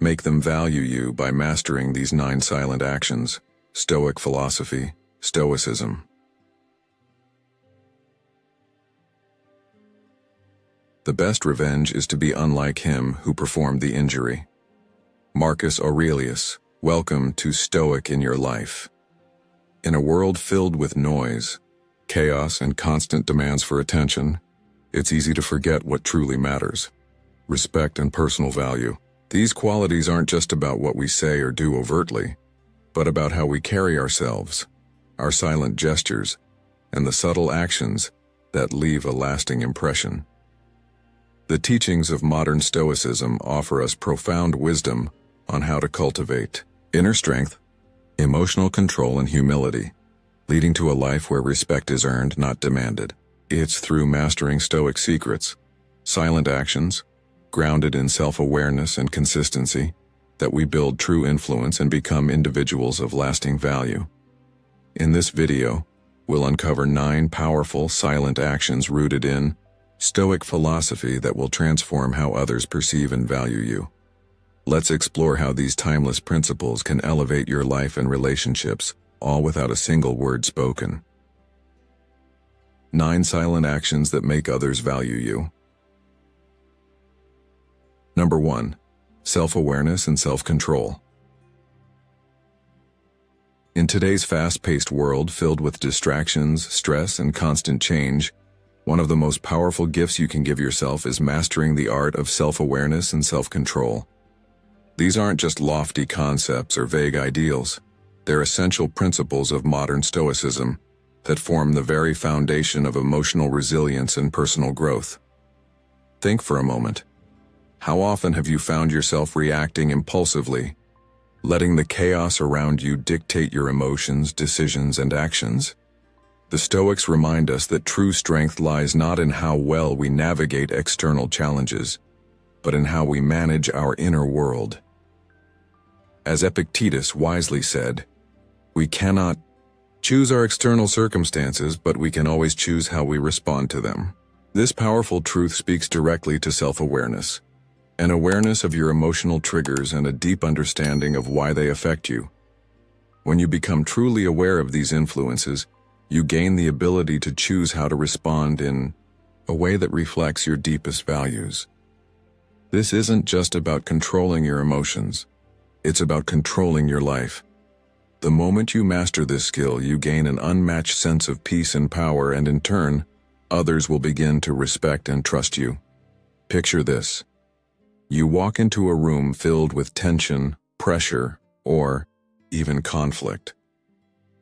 Make them value you by mastering these 9 silent actions. Stoic philosophy, Stoicism. The best revenge is to be unlike him who performed the injury. Marcus Aurelius, welcome to Stoic in your life. In a world filled with noise, chaos, and constant demands for attention, it's easy to forget what truly matters. Respect and personal value. These qualities aren't just about what we say or do overtly, but about how we carry ourselves, our silent gestures, and the subtle actions that leave a lasting impression. The teachings of modern Stoicism offer us profound wisdom on how to cultivate inner strength, emotional control, and humility, leading to a life where respect is earned, not demanded. It's through mastering Stoic secrets, silent actions, grounded in self-awareness and consistency, that we build true influence and become individuals of lasting value. In this video, we'll uncover 9 powerful silent actions rooted in Stoic philosophy that will transform how others perceive and value you. Let's explore how these timeless principles can elevate your life and relationships, all without a single word spoken. 9 silent actions that make others value you. Number 1. Self-awareness and self-control. In today's fast-paced world filled with distractions, stress, and constant change, one of the most powerful gifts you can give yourself is mastering the art of self-awareness and self-control. These aren't just lofty concepts or vague ideals. They're essential principles of modern Stoicism that form the very foundation of emotional resilience and personal growth. Think for a moment. How often have you found yourself reacting impulsively, letting the chaos around you dictate your emotions, decisions, and actions? The Stoics remind us that true strength lies not in how well we navigate external challenges, but in how we manage our inner world. As Epictetus wisely said, we cannot choose our external circumstances, but we can always choose how we respond to them. This powerful truth speaks directly to self-awareness, an awareness of your emotional triggers and a deep understanding of why they affect you. When you become truly aware of these influences, you gain the ability to choose how to respond in a way that reflects your deepest values. This isn't just about controlling your emotions. It's about controlling your life. The moment you master this skill, you gain an unmatched sense of peace and power, and in turn, others will begin to respect and trust you. Picture this. You walk into a room filled with tension, pressure, or even conflict.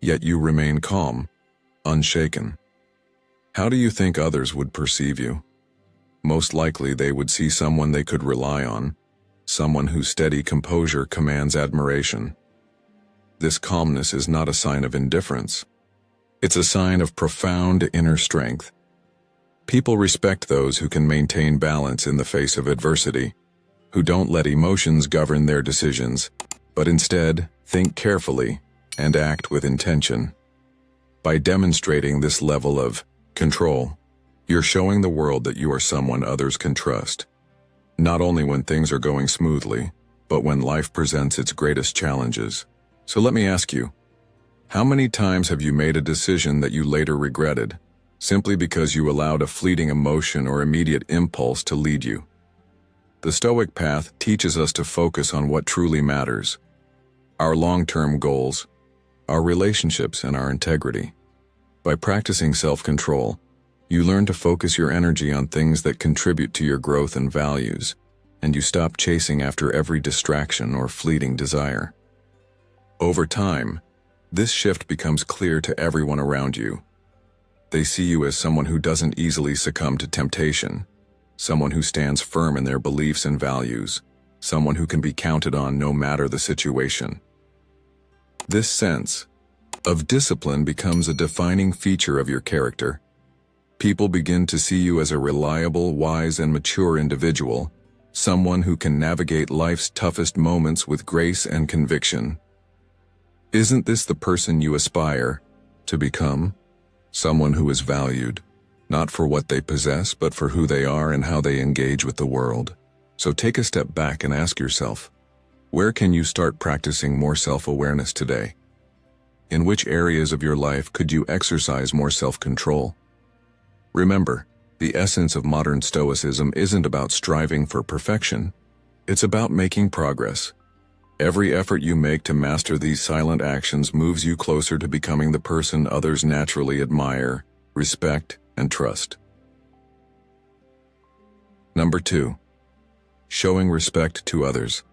Yet you remain calm, unshaken. How do you think others would perceive you? Most likely they would see someone they could rely on, someone whose steady composure commands admiration. This calmness is not a sign of indifference. It's a sign of profound inner strength. People respect those who can maintain balance in the face of adversity, who don't let emotions govern their decisions, but instead think carefully and act with intention. By demonstrating this level of control, you're showing the world that you are someone others can trust, not only when things are going smoothly, but when life presents its greatest challenges. So let me ask you, how many times have you made a decision that you later regretted, simply because you allowed a fleeting emotion or immediate impulse to lead you? The Stoic path teaches us to focus on what truly matters: our long-term goals, our relationships, and our integrity. By practicing self-control, you learn to focus your energy on things that contribute to your growth and values, and you stop chasing after every distraction or fleeting desire. Over time, this shift becomes clear to everyone around you. They see you as someone who doesn't easily succumb to temptation, someone who stands firm in their beliefs and values, someone who can be counted on no matter the situation. This sense of discipline becomes a defining feature of your character. People begin to see you as a reliable, wise, and mature individual, someone who can navigate life's toughest moments with grace and conviction. Isn't this the person you aspire to become? Someone who is valued, not for what they possess, but for who they are and how they engage with the world. So take a step back and ask yourself, Where can you start practicing more self-awareness today? In which areas of your life could you exercise more self-control? Remember, the essence of modern Stoicism isn't about striving for perfection. It's about making progress. Every effort you make to master these silent actions moves you closer to becoming the person others naturally admire, respect, and trust. Number 2. Showing respect to others.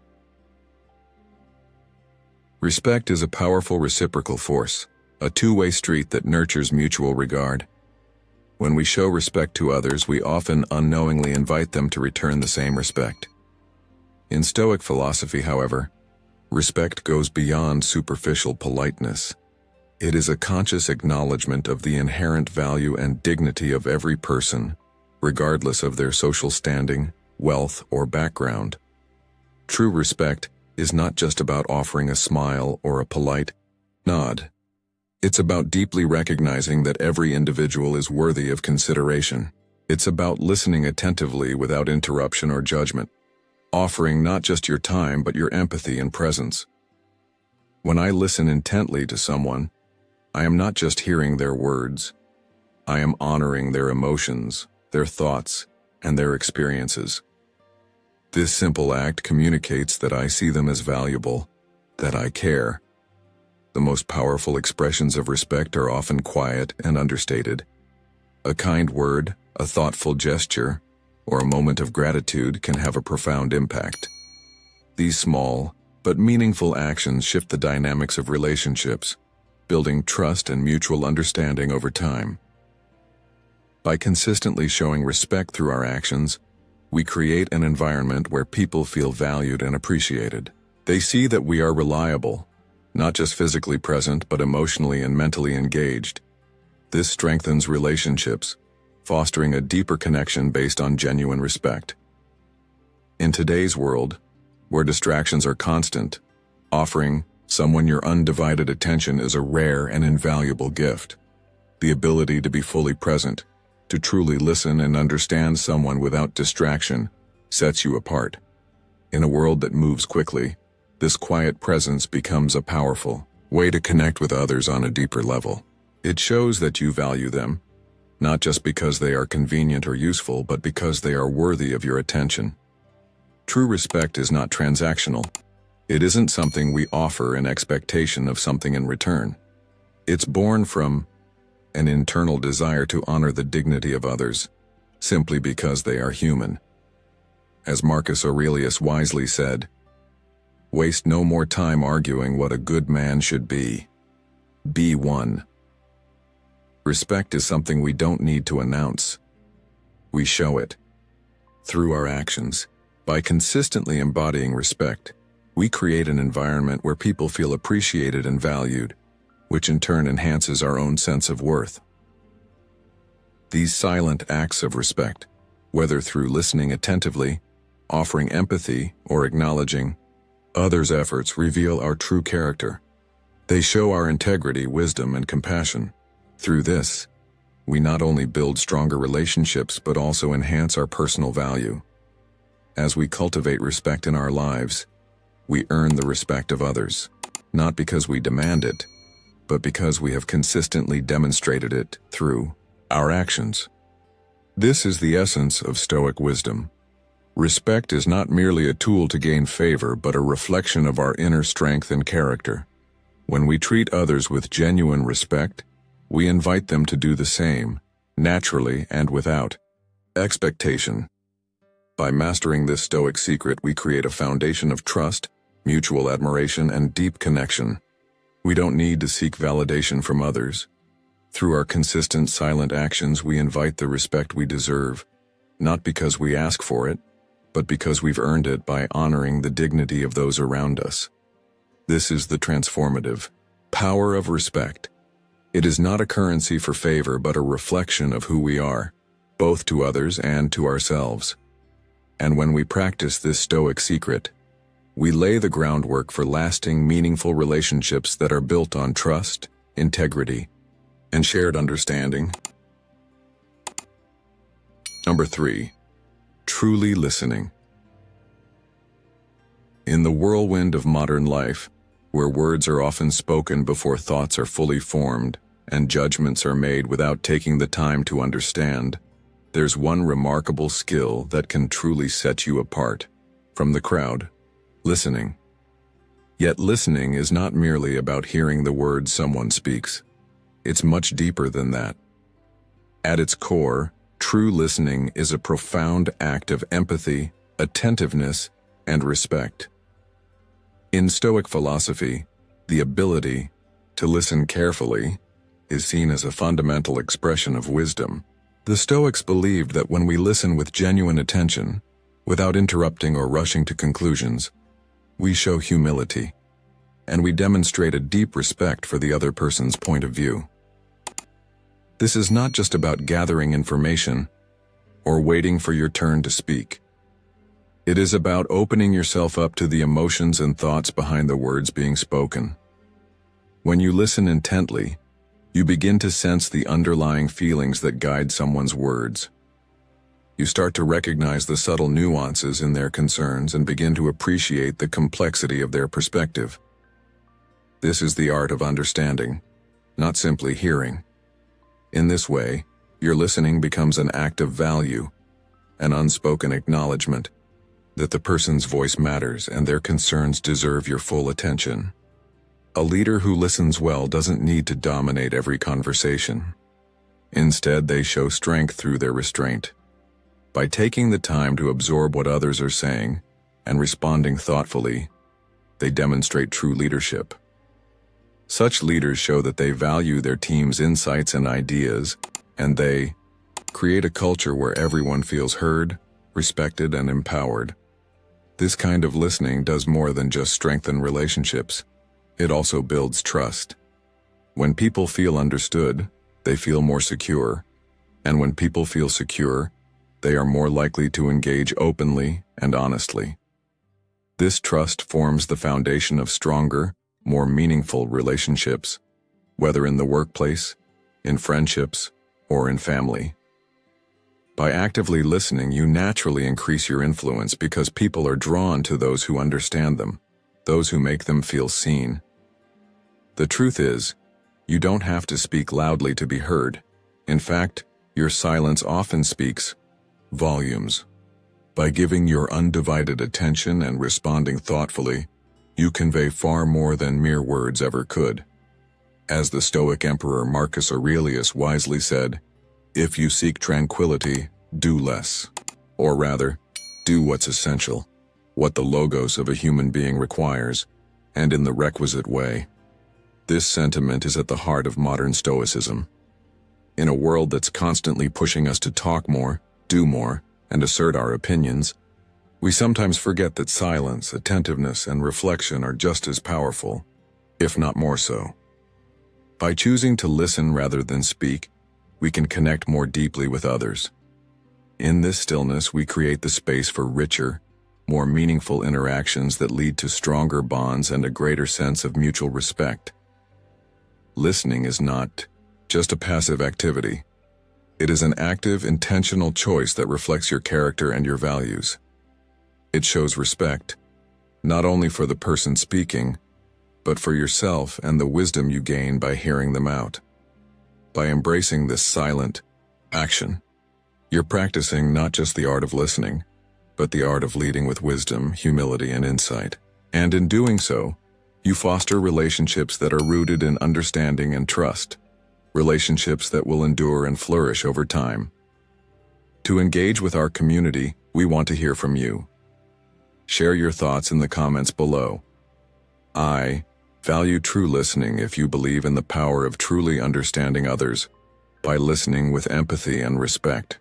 Respect is a powerful reciprocal force, a two-way street that nurtures mutual regard. When we show respect to others, we often unknowingly invite them to return the same respect. In Stoic philosophy, however, respect goes beyond superficial politeness. It is a conscious acknowledgement of the inherent value and dignity of every person, regardless of their social standing, wealth, or background. True respect is not just about offering a smile or a polite nod. It's about deeply recognizing that every individual is worthy of consideration. It's about listening attentively without interruption or judgment, offering not just your time but your empathy and presence. When I listen intently to someone, I am not just hearing their words. I am honoring their emotions, their thoughts, and their experiences. This simple act communicates that I see them as valuable, that I care. The most powerful expressions of respect are often quiet and understated. A kind word, a thoughtful gesture, or a moment of gratitude can have a profound impact. These small but meaningful actions shift the dynamics of relationships, building trust and mutual understanding over time. By consistently showing respect through our actions, we create an environment where people feel valued and appreciated. They see that we are reliable, not just physically present but emotionally and mentally engaged. This strengthens relationships, fostering a deeper connection based on genuine respect. In today's world, where distractions are constant, offering someone your undivided attention is a rare and invaluable gift. The ability to be fully present, to truly listen and understand someone without distraction, sets you apart. In a world that moves quickly, this quiet presence becomes a powerful way to connect with others on a deeper level. It shows that you value them, not just because they are convenient or useful, but because they are worthy of your attention. True respect is not transactional. It isn't something we offer in expectation of something in return. It's born from an internal desire to honor the dignity of others, simply because they are human. As Marcus Aurelius wisely said, "Waste no more time arguing what a good man should be. Be one." Respect is something we don't need to announce. We show it through our actions. By consistently embodying respect, we create an environment where people feel appreciated and valued, which in turn enhances our own sense of worth. These silent acts of respect, whether through listening attentively, offering empathy, or acknowledging others' efforts, reveal our true character. They show our integrity, wisdom, and compassion. Through this, we not only build stronger relationships but also enhance our personal value. As we cultivate respect in our lives, we earn the respect of others, not because we demand it, but because we have consistently demonstrated it through our actions. This is the essence of Stoic wisdom. Respect is not merely a tool to gain favor, but a reflection of our inner strength and character. When we treat others with genuine respect, we invite them to do the same, naturally and without expectation. By mastering this Stoic secret, we create a foundation of trust, mutual admiration, and deep connection. We don't need to seek validation from others. Through our consistent silent actions, we invite the respect we deserve, not because we ask for it, but because we've earned it by honoring the dignity of those around us. This is the transformative power of respect. It is not a currency for favor, but a reflection of who we are, both to others and to ourselves. And when we practice this Stoic secret, we lay the groundwork for lasting, meaningful relationships that are built on trust, integrity, and shared understanding. Number 3. Truly listening. In the whirlwind of modern life, where words are often spoken before thoughts are fully formed and judgments are made without taking the time to understand, there's one remarkable skill that can truly set you apart from the crowd: listening. Yet listening is not merely about hearing the words someone speaks. It's much deeper than that. At its core, true listening is a profound act of empathy, attentiveness, and respect. In Stoic philosophy, the ability to listen carefully is seen as a fundamental expression of wisdom. The Stoics believed that when we listen with genuine attention, without interrupting or rushing to conclusions, we show humility, and we demonstrate a deep respect for the other person's point of view. This is not just about gathering information or waiting for your turn to speak. It is about opening yourself up to the emotions and thoughts behind the words being spoken. When you listen intently, you begin to sense the underlying feelings that guide someone's words. You start to recognize the subtle nuances in their concerns and begin to appreciate the complexity of their perspective. This is the art of understanding, not simply hearing. In this way, your listening becomes an act of value, an unspoken acknowledgement that the person's voice matters and their concerns deserve your full attention. A leader who listens well doesn't need to dominate every conversation. Instead, they show strength through their restraint. By taking the time to absorb what others are saying and responding thoughtfully, they demonstrate true leadership. Such leaders show that they value their team's insights and ideas, and they create a culture where everyone feels heard, respected, and empowered. This kind of listening does more than just strengthen relationships. It also builds trust. When people feel understood, they feel more secure. And when people feel secure, they are more likely to engage openly and honestly. This trust forms the foundation of stronger, more meaningful relationships, whether in the workplace, in friendships, or in family. By actively listening, you naturally increase your influence because people are drawn to those who understand them, those who make them feel seen. The truth is, you don't have to speak loudly to be heard. In fact, your silence often speaks volumes. By giving your undivided attention and responding thoughtfully, you convey far more than mere words ever could. As the Stoic Emperor Marcus Aurelius wisely said, "If you seek tranquility, do less. Or rather, do what's essential, what the logos of a human being requires, and in the requisite way." This sentiment is at the heart of modern Stoicism. In a world that's constantly pushing us to talk more, do more, and assert our opinions, we sometimes forget that silence, attentiveness, and reflection are just as powerful, if not more so. By choosing to listen rather than speak, we can connect more deeply with others. In this stillness, we create the space for richer, more meaningful interactions that lead to stronger bonds and a greater sense of mutual respect. Listening is not just a passive activity. It is an active, intentional choice that reflects your character and your values. It shows respect, not only for the person speaking, but for yourself and the wisdom you gain by hearing them out. By embracing this silent action, you're practicing not just the art of listening, but the art of leading with wisdom, humility, and insight. And in doing so, you foster relationships that are rooted in understanding and trust, relationships that will endure and flourish over time. To engage with our community, we want to hear from you. Share your thoughts in the comments below. I value true listening if you believe in the power of truly understanding others by listening with empathy and respect.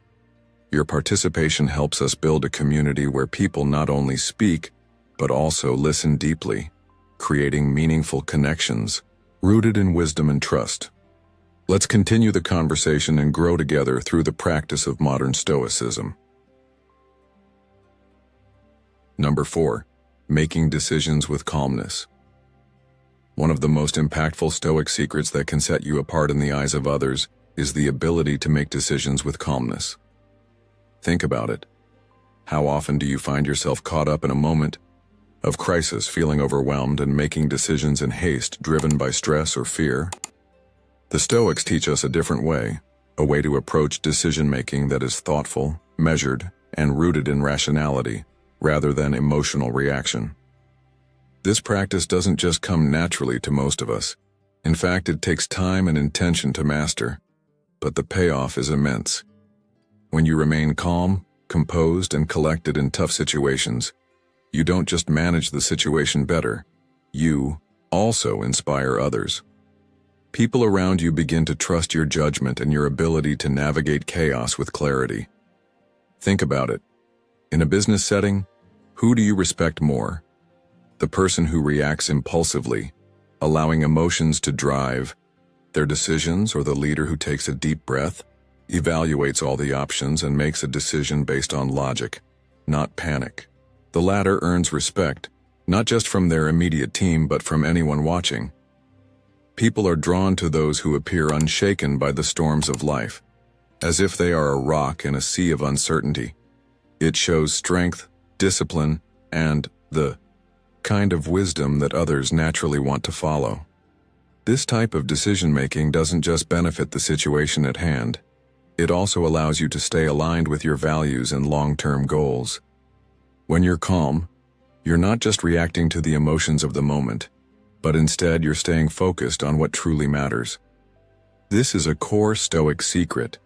Your participation helps us build a community where people not only speak, but also listen deeply, creating meaningful connections rooted in wisdom and trust. Let's continue the conversation and grow together through the practice of modern Stoicism. Number 4, making decisions with calmness. One of the most impactful Stoic secrets that can set you apart in the eyes of others is the ability to make decisions with calmness. Think about it. How often do you find yourself caught up in a moment, of crisis, feeling overwhelmed and making decisions in haste driven by stress or fear. The Stoics teach us a different way, a way to approach decision-making that is thoughtful, measured, and rooted in rationality, rather than emotional reaction. This practice doesn't just come naturally to most of us. In fact, it takes time and intention to master, but the payoff is immense. When you remain calm, composed, and collected in tough situations, you don't just manage the situation better, you also inspire others. People around you begin to trust your judgment and your ability to navigate chaos with clarity. Think about it. In a business setting, who do you respect more? The person who reacts impulsively, allowing emotions to drive their decisions, or the leader who takes a deep breath, evaluates all the options and makes a decision based on logic, not panic? The latter earns respect, not just from their immediate team but from anyone watching. People are drawn to those who appear unshaken by the storms of life, as if they are a rock in a sea of uncertainty. It shows strength, discipline, and the kind of wisdom that others naturally want to follow. This type of decision-making doesn't just benefit the situation at hand, it also allows you to stay aligned with your values and long-term goals. When you're calm, you're not just reacting to the emotions of the moment, but instead you're staying focused on what truly matters. This is a core Stoic secret,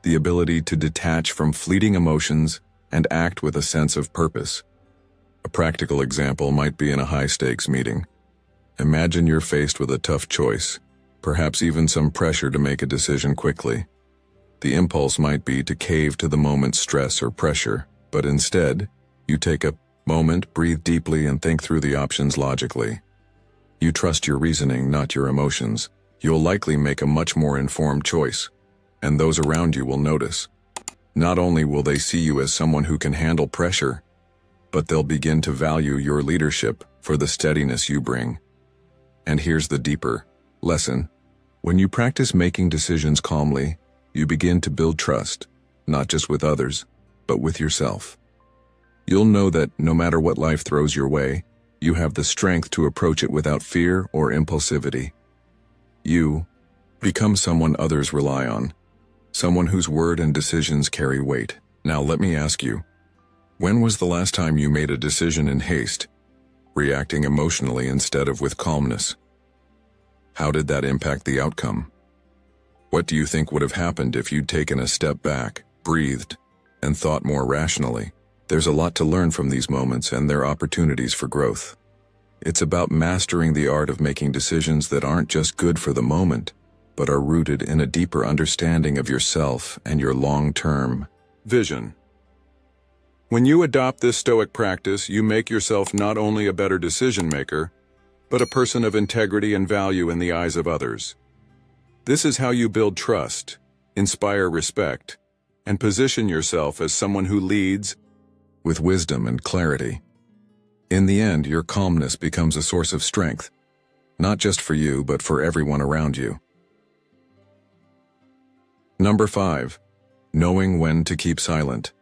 the ability to detach from fleeting emotions and act with a sense of purpose. A practical example might be in a high-stakes meeting. Imagine you're faced with a tough choice, perhaps even some pressure to make a decision quickly. The impulse might be to cave to the moment's stress or pressure, but instead, you take a moment, breathe deeply, and think through the options logically. You trust your reasoning, not your emotions. You'll likely make a much more informed choice, and those around you will notice. Not only will they see you as someone who can handle pressure, but they'll begin to value your leadership for the steadiness you bring. And here's the deeper lesson. When you practice making decisions calmly, you begin to build trust, not just with others, but with yourself. You'll know that no matter what life throws your way, you have the strength to approach it without fear or impulsivity. You become someone others rely on, someone whose word and decisions carry weight. Now let me ask you, when was the last time you made a decision in haste, reacting emotionally instead of with calmness? How did that impact the outcome? What do you think would have happened if you'd taken a step back, breathed, and thought more rationally? There's a lot to learn from these moments, and they're opportunities for growth. It's about mastering the art of making decisions that aren't just good for the moment, but are rooted in a deeper understanding of yourself and your long-term vision. When you adopt this Stoic practice, you make yourself not only a better decision-maker, but a person of integrity and value in the eyes of others. This is how you build trust, inspire respect, and position yourself as someone who leads with wisdom and clarity. In the end, your calmness becomes a source of strength, not just for you, but for everyone around you. Number 5. Knowing when to keep silent.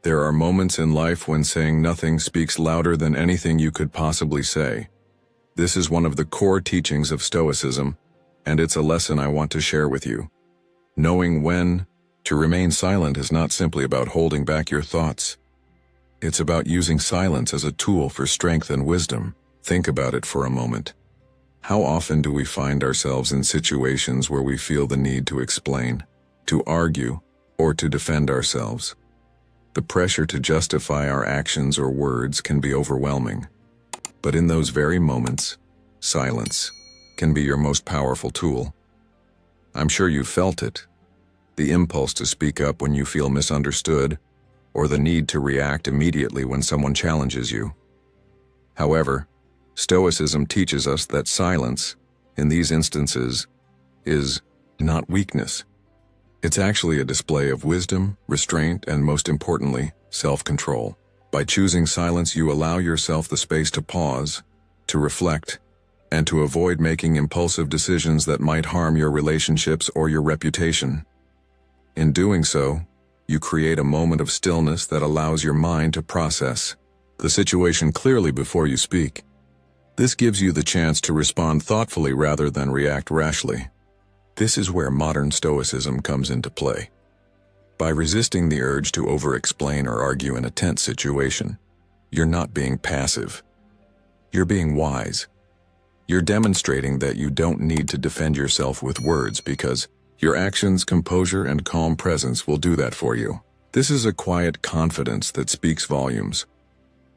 There are moments in life when saying nothing speaks louder than anything you could possibly say. This is one of the core teachings of Stoicism, and it's a lesson I want to share with you. Knowing when to remain silent is not simply about holding back your thoughts. It's about using silence as a tool for strength and wisdom. Think about it for a moment. How often do we find ourselves in situations where we feel the need to explain, to argue, or to defend ourselves? The pressure to justify our actions or words can be overwhelming. But in those very moments, silence can be your most powerful tool. I'm sure you've felt it. The impulse to speak up when you feel misunderstood, or the need to react immediately when someone challenges you. However, Stoicism teaches us that silence, in these instances, is not weakness. It's actually a display of wisdom, restraint, and most importantly, self-control. By choosing silence, you allow yourself the space to pause, to reflect, and to avoid making impulsive decisions that might harm your relationships or your reputation. In doing so, you create a moment of stillness that allows your mind to process, the situation clearly before you speak. This gives you the chance to respond thoughtfully rather than react rashly. This is where modern Stoicism comes into play. By resisting the urge to over-explain or argue in a tense situation, you're not being passive. You're being wise. You're demonstrating that you don't need to defend yourself with words because your actions, composure, and calm presence will do that for you. This is a quiet confidence that speaks volumes.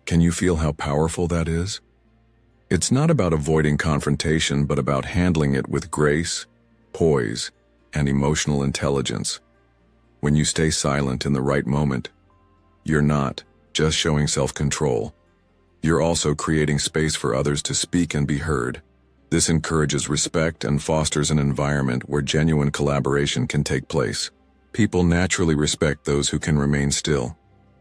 Can you feel how powerful that is? It's not about avoiding confrontation, but about handling it with grace, poise, and emotional intelligence. When you stay silent in the right moment, you're not just showing self-control. You're also creating space for others to speak and be heard. This encourages respect and fosters an environment where genuine collaboration can take place. People naturally respect those who can remain still,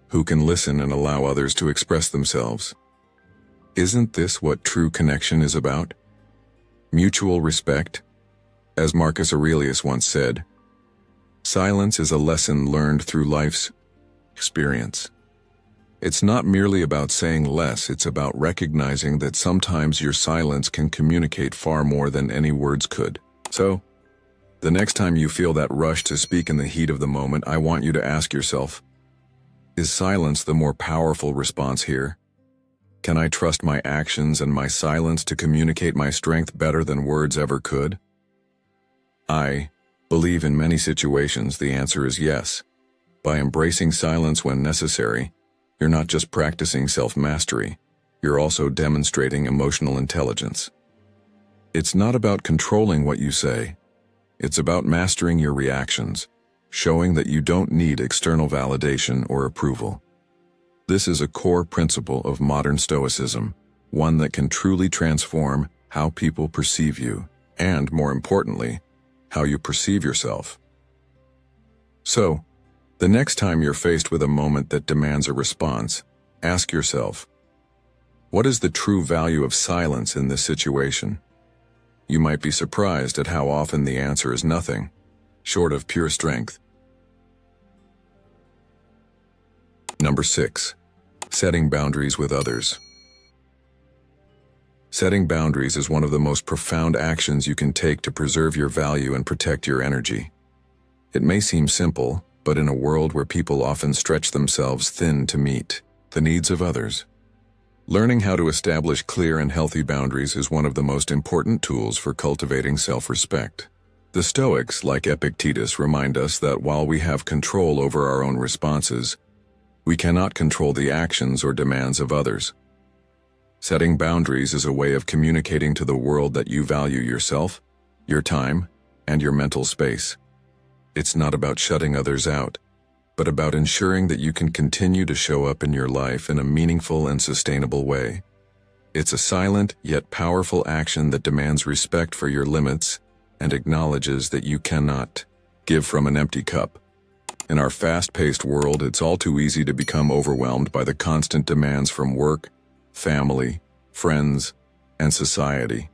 who can listen and allow others to express themselves. Isn't this what true connection is about? Mutual respect? As Marcus Aurelius once said, silence is a lesson learned through life's experience. It's not merely about saying less, it's about recognizing that sometimes your silence can communicate far more than any words could. So, the next time you feel that rush to speak in the heat of the moment, I want you to ask yourself, is silence the more powerful response here? Can I trust my actions and my silence to communicate my strength better than words ever could? I believe in many situations the answer is yes. By embracing silence when necessary, you're not just practicing self-mastery, you're also demonstrating emotional intelligence. It's not about controlling what you say. It's about mastering your reactions, showing that you don't need external validation or approval. This is a core principle of modern Stoicism, one that can truly transform how people perceive you, and, more importantly, how you perceive yourself. So, the next time you're faced with a moment that demands a response, ask yourself, what is the true value of silence in this situation? You might be surprised at how often the answer is nothing, short of pure strength. Number 6. Setting boundaries with others. Setting boundaries is one of the most profound actions you can take to preserve your value and protect your energy. It may seem simple, but in a world where people often stretch themselves thin to meet the needs of others, learning how to establish clear and healthy boundaries is one of the most important tools for cultivating self-respect. The Stoics, like Epictetus, remind us that while we have control over our own responses, we cannot control the actions or demands of others. Setting boundaries is a way of communicating to the world that you value yourself, your time, and your mental space. It's not about shutting others out, but about ensuring that you can continue to show up in your life in a meaningful and sustainable way. It's a silent yet powerful action that demands respect for your limits and acknowledges that you cannot give from an empty cup. In our fast-paced world, it's all too easy to become overwhelmed by the constant demands from work, family, friends, and society.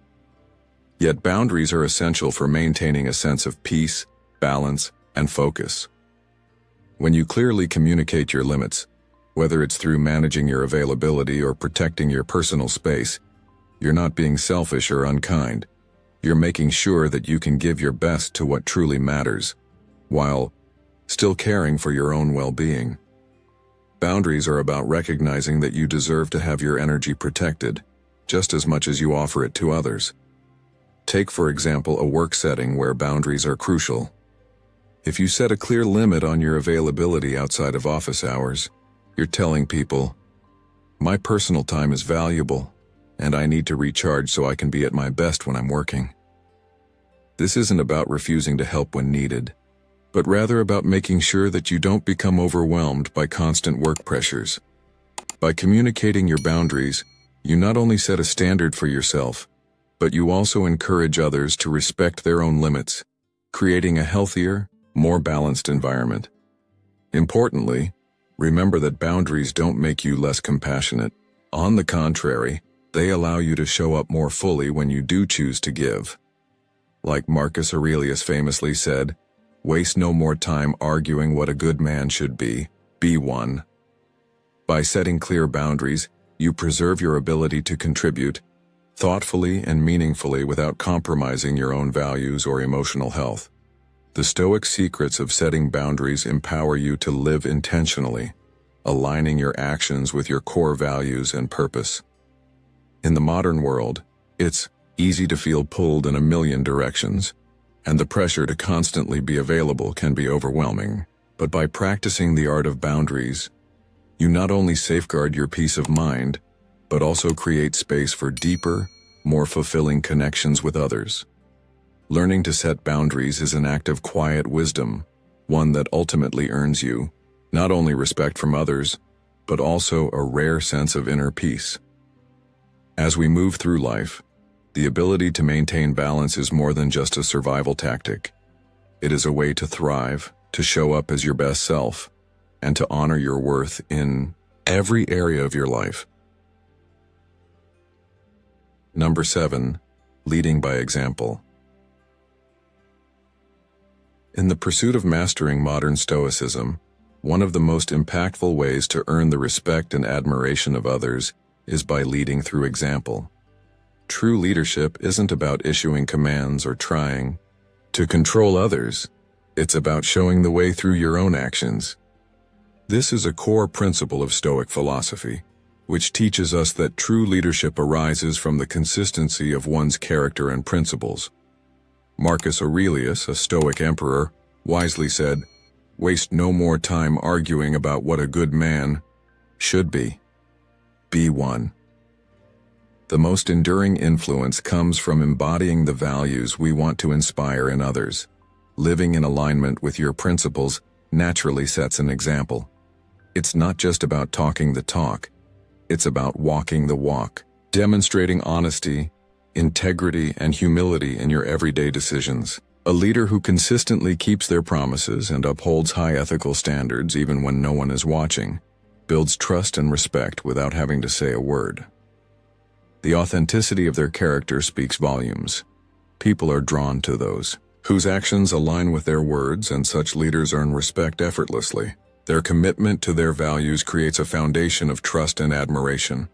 Yet boundaries are essential for maintaining a sense of peace, balance, and focus. When you clearly communicate your limits, whether it's through managing your availability or protecting your personal space, you're not being selfish or unkind. You're making sure that you can give your best to what truly matters, while still caring for your own well-being. Boundaries are about recognizing that you deserve to have your energy protected, just as much as you offer it to others. Take, for example, a work setting where boundaries are crucial. If you set a clear limit on your availability outside of office hours, you're telling people, my personal time is valuable, and I need to recharge so I can be at my best when I'm working. This isn't about refusing to help when needed, but rather about making sure that you don't become overwhelmed by constant work pressures. By communicating your boundaries, you not only set a standard for yourself, but you also encourage others to respect their own limits, creating a healthier, more balanced environment. Importantly, remember that boundaries don't make you less compassionate. On the contrary, they allow you to show up more fully when you do choose to give. Like Marcus Aurelius famously said, waste no more time arguing what a good man should be one. By setting clear boundaries, You preserve your ability to contribute thoughtfully and meaningfully without compromising your own values or emotional health. The Stoic secrets of setting boundaries empower you to live intentionally, aligning your actions with your core values and purpose. In the modern world, it's easy to feel pulled in a million directions, and the pressure to constantly be available can be overwhelming. But by practicing the art of boundaries, you not only safeguard your peace of mind, but also create space for deeper, more fulfilling connections with others. Learning to set boundaries is an act of quiet wisdom, one that ultimately earns you not only respect from others, but also a rare sense of inner peace. As we move through life, the ability to maintain balance is more than just a survival tactic. It is a way to thrive, to show up as your best self, and to honor your worth in every area of your life. Number 7, leading by example. In the pursuit of mastering modern Stoicism, one of the most impactful ways to earn the respect and admiration of others is by leading through example. True leadership isn't about issuing commands or trying to control others. It's about showing the way through your own actions. This is a core principle of Stoic philosophy, which teaches us that true leadership arises from the consistency of one's character and principles. Marcus Aurelius, a Stoic emperor, wisely said, "Waste no more time arguing about what a good man should be. Be one." The most enduring influence comes from embodying the values we want to inspire in others. Living in alignment with your principles naturally sets an example. It's not just about talking the talk, it's about walking the walk, demonstrating honesty, integrity, and humility in your everyday decisions. A leader who consistently keeps their promises and upholds high ethical standards even when no one is watching builds trust and respect without having to say a word. The authenticity of their character speaks volumes. People are drawn to those whose actions align with their words, and such leaders earn respect effortlessly. Their commitment to their values creates a foundation of trust and admiration.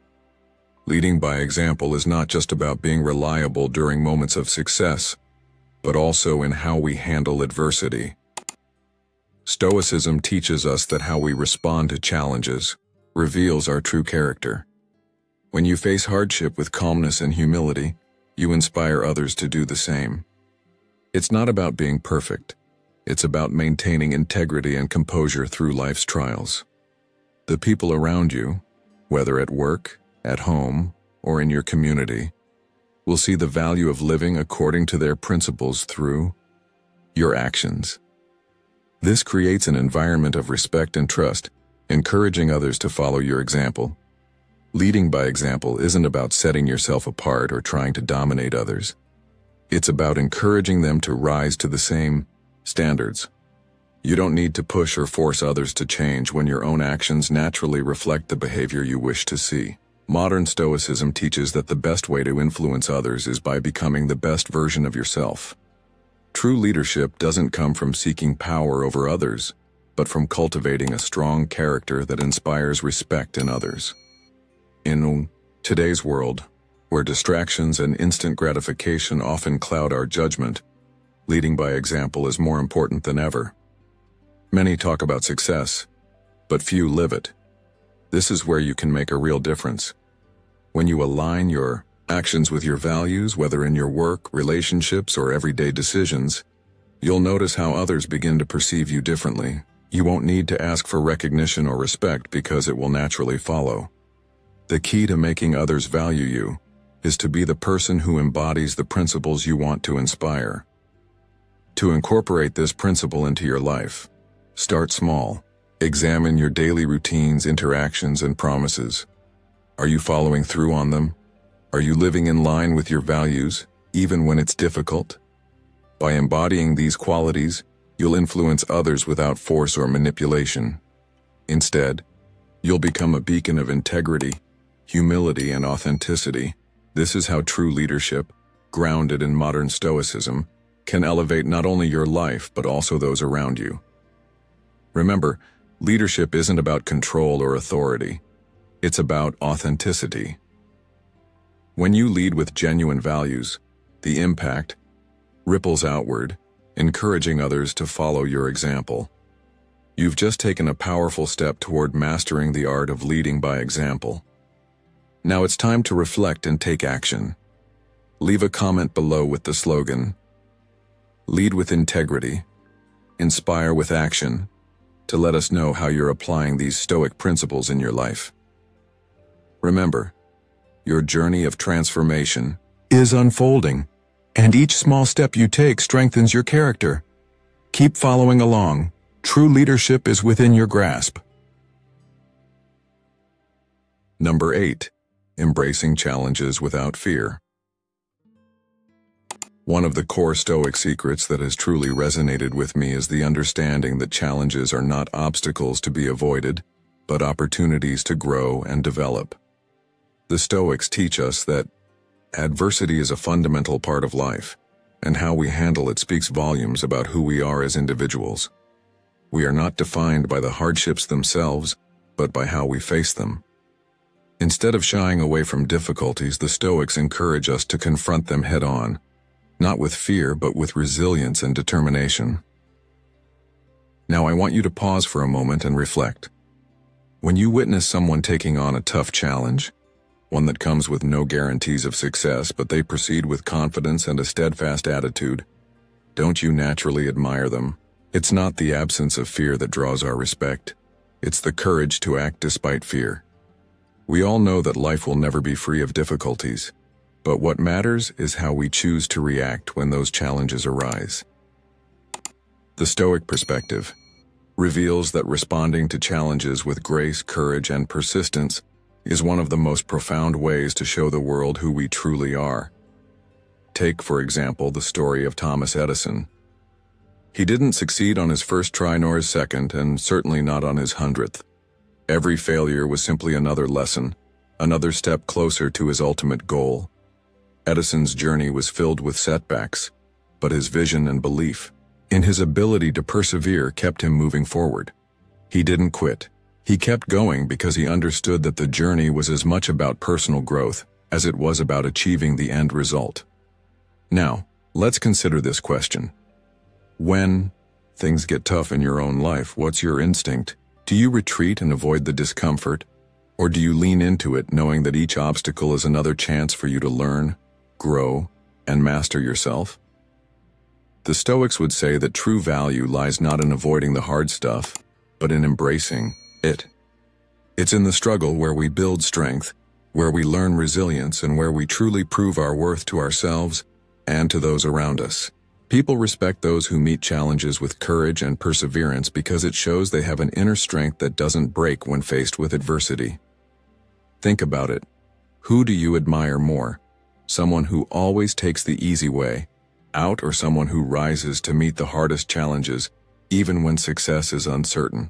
Leading by example is not just about being reliable during moments of success, but also in how we handle adversity. Stoicism teaches us that how we respond to challenges reveals our true character. When you face hardship with calmness and humility, you inspire others to do the same. It's not about being perfect. It's about maintaining integrity and composure through life's trials. The people around you, whether at work, at home, or in your community, will see the value of living according to their principles through your actions. This creates an environment of respect and trust, encouraging others to follow your example. Leading by example isn't about setting yourself apart or trying to dominate others. It's about encouraging them to rise to the same standards. You don't need to push or force others to change when your own actions naturally reflect the behavior you wish to see. Modern Stoicism teaches that the best way to influence others is by becoming the best version of yourself. True leadership doesn't come from seeking power over others, but from cultivating a strong character that inspires respect in others. In today's world, where distractions and instant gratification often cloud our judgment, leading by example is more important than ever. Many talk about success, but few live it. This is where you can make a real difference. When you align your actions with your values, whether in your work, relationships, or everyday decisions, you'll notice how others begin to perceive you differently. You won't need to ask for recognition or respect because it will naturally follow. The key to making others value you is to be the person who embodies the principles you want to inspire. To incorporate this principle into your life, start small. Examine your daily routines, interactions, and promises. Are you following through on them? Are you living in line with your values, even when it's difficult? By embodying these qualities, you'll influence others without force or manipulation. Instead, you'll become a beacon of integrity, humility, and authenticity. This is how true leadership, grounded in modern Stoicism, can elevate not only your life but also those around you. Remember, leadership isn't about control or authority. It's about authenticity. When you lead with genuine values, the impact ripples outward, encouraging others to follow your example. You've just taken a powerful step toward mastering the art of leading by example. Now it's time to reflect and take action. Leave a comment below with the slogan, "Lead with integrity, inspire with action," to let us know how you're applying these Stoic principles in your life. Remember, your journey of transformation is unfolding, and each small step you take strengthens your character. Keep following along. True leadership is within your grasp. Number 8. Embracing challenges without fear. One of the core Stoic secrets that has truly resonated with me is the understanding that challenges are not obstacles to be avoided, but opportunities to grow and develop. The Stoics teach us that adversity is a fundamental part of life, and how we handle it speaks volumes about who we are as individuals. We are not defined by the hardships themselves, but by how we face them. Instead of shying away from difficulties, the Stoics encourage us to confront them head-on, not with fear, but with resilience and determination. Now I want you to pause for a moment and reflect. When you witness someone taking on a tough challenge, one that comes with no guarantees of success, but they proceed with confidence and a steadfast attitude, don't you naturally admire them? It's not the absence of fear that draws our respect. It's the courage to act despite fear. We all know that life will never be free of difficulties, but what matters is how we choose to react when those challenges arise. The Stoic perspective reveals that responding to challenges with grace, courage, and persistence is one of the most profound ways to show the world who we truly are. Take, for example, the story of Thomas Edison. He didn't succeed on his first try nor his second, and certainly not on his 100th. Every failure was simply another lesson, another step closer to his ultimate goal. Edison's journey was filled with setbacks, but his vision and belief in his ability to persevere kept him moving forward. He didn't quit. He kept going because he understood that the journey was as much about personal growth as it was about achieving the end result. Now, let's consider this question. When things get tough in your own life, what's your instinct? Do you retreat and avoid the discomfort? Or do you lean into it knowing that each obstacle is another chance for you to learn, grow, and master yourself? The Stoics would say that true value lies not in avoiding the hard stuff, but in embracing it. It's in the struggle where we build strength, where we learn resilience, and where we truly prove our worth to ourselves and to those around us. People respect those who meet challenges with courage and perseverance because it shows they have an inner strength that doesn't break when faced with adversity. Think about it. Who do you admire more? Someone who always takes the easy way out, or someone who rises to meet the hardest challenges, even when success is uncertain?